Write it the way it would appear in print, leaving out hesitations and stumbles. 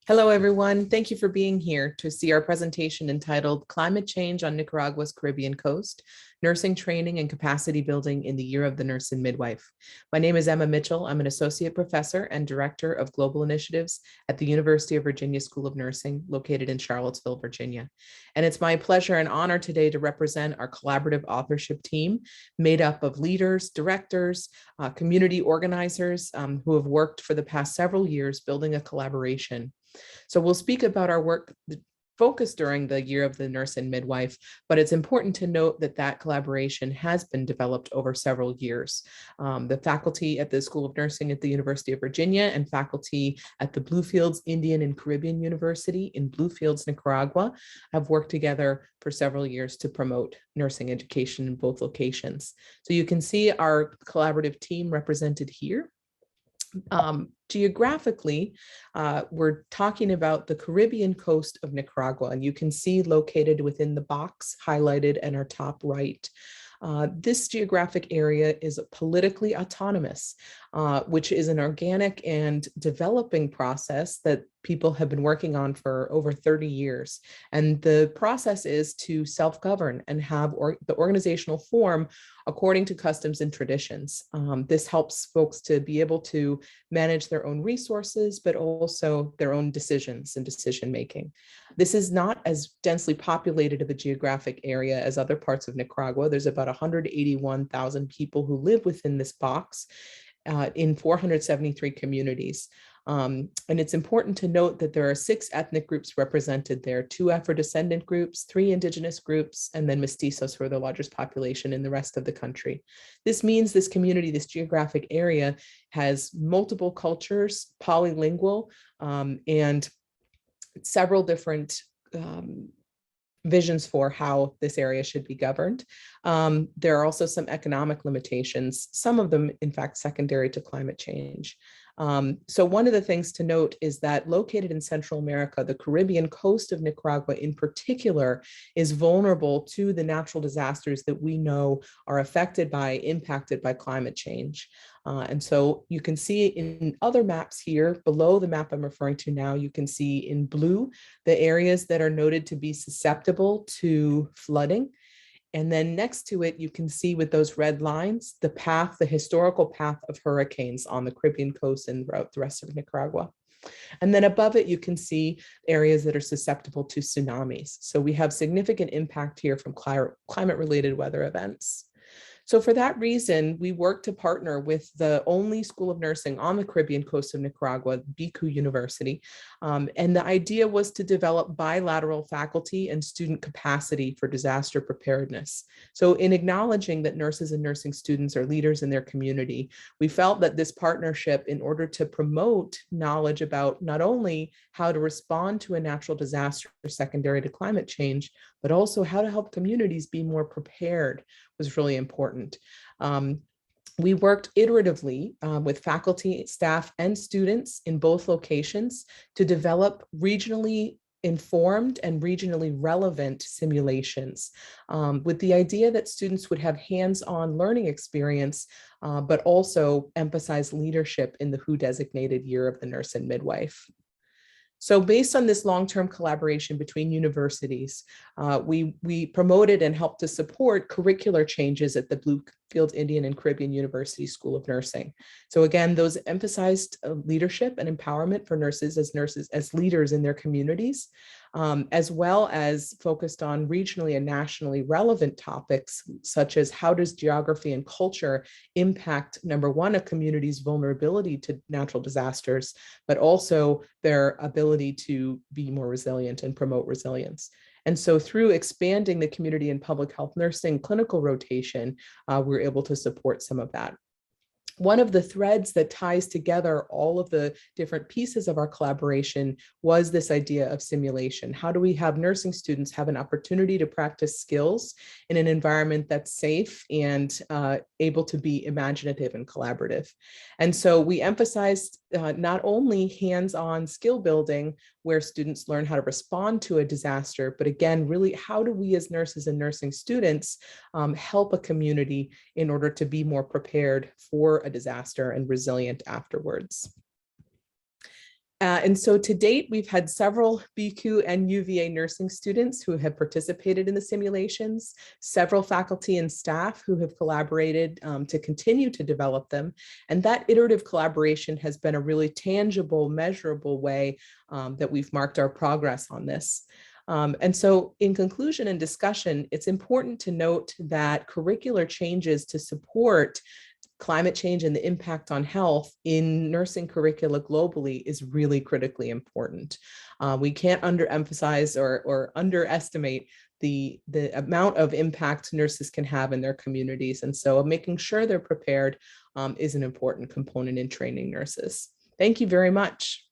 Hello, everyone. Thank you for being here to see our presentation entitled Climate Change on Nicaragua's Caribbean Coast, Nursing Training and Capacity Building in the Year of the Nurse and Midwife. My name is Emma Mitchell. I'm an associate professor and director of global initiatives at the University of Virginia School of Nursing, located in Charlottesville, Virginia. And it's my pleasure and honor today to represent our collaborative authorship team made up of leaders, directors, community organizers who have worked for the past several years building a collaboration. So we'll speak about our work focused during the Year of the Nurse and Midwife, but it's important to note that that collaboration has been developed over several years. The faculty at the School of Nursing at the University of Virginia and faculty at the Bluefields Indian and Caribbean University in Bluefields, Nicaragua, have worked together for several years to promote nursing education in both locations. So you can see our collaborative team represented here. Geographically, we're talking about the Caribbean coast of Nicaragua, and you can see located within the box highlighted in our top right. This geographic area is politically autonomous, which is an organic and developing process that people have been working on for over 30 years. And the process is to self-govern and have the organizational form according to customs and traditions. This helps folks to be able to manage their own resources, but also their own decisions and decision-making. This is not as densely populated of a geographic area as other parts of Nicaragua. There's about 181,000 people who live within this box in 473 communities. And it's important to note that there are 6 ethnic groups represented there, 2 Afro-descendant groups, 3 indigenous groups, and then mestizos, who are the largest population in the rest of the country. This means this community, this geographic area, has multiple cultures, polylingual, and several different visions for how this area should be governed. There are also some economic limitations, some of them, in fact, secondary to climate change. So one of the things to note is that located in Central America, the Caribbean coast of Nicaragua in particular is vulnerable to the natural disasters that we know are impacted by climate change. And so you can see in other maps here, below the map I'm referring to now, you can see in blue the areas that are noted to be susceptible to flooding. And then next to it, you can see with those red lines, the historical path of hurricanes on the Caribbean coast and throughout the rest of Nicaragua. And then above it, you can see areas that are susceptible to tsunamis. So we have significant impact here from climate-related weather events. So for that reason, we work to partner with the only school of nursing on the Caribbean coast of Nicaragua, BICU University. And the idea was to develop bilateral faculty and student capacity for disaster preparedness. So in acknowledging that nurses and nursing students are leaders in their community, we felt that this partnership, in order to promote knowledge about not only how to respond to a natural disaster secondary to climate change, but also how to help communities be more prepared, was really important. We worked iteratively with faculty, staff, and students in both locations to develop regionally informed and regionally relevant simulations with the idea that students would have hands-on learning experience, but also emphasize leadership in the WHO-designated Year of the Nurse and Midwife. So based on this long-term collaboration between universities, we promoted and helped to support curricular changes at the Bluefields Indian and Caribbean University School of Nursing. So again, those emphasized leadership and empowerment for nurses as leaders in their communities, as well as focused on regionally and nationally relevant topics, such as how does geography and culture impact, number one, a community's vulnerability to natural disasters, but also their ability to be more resilient and promote resilience. And so through expanding the community and public health nursing clinical rotation, we're able to support some of that. One of the threads that ties together all of the different pieces of our collaboration was this idea of simulation. How do we have nursing students have an opportunity to practice skills in an environment that's safe and able to be imaginative and collaborative? And so we emphasized not only hands-on skill building, where students learn how to respond to a disaster, but again, really, how do we as nurses and nursing students help a community in order to be more prepared for a disaster and resilient afterwards? And so to date, we've had several BICU and UVA nursing students who have participated in the simulations, several faculty and staff who have collaborated to continue to develop them. And that iterative collaboration has been a really tangible, measurable way that we've marked our progress on this. And so in conclusion and discussion, it's important to note that curricular changes to support climate change and the impact on health in nursing curricula globally is really critically important. We can't underemphasize or underestimate the amount of impact nurses can have in their communities. And so making sure they're prepared is an important component in training nurses. Thank you very much.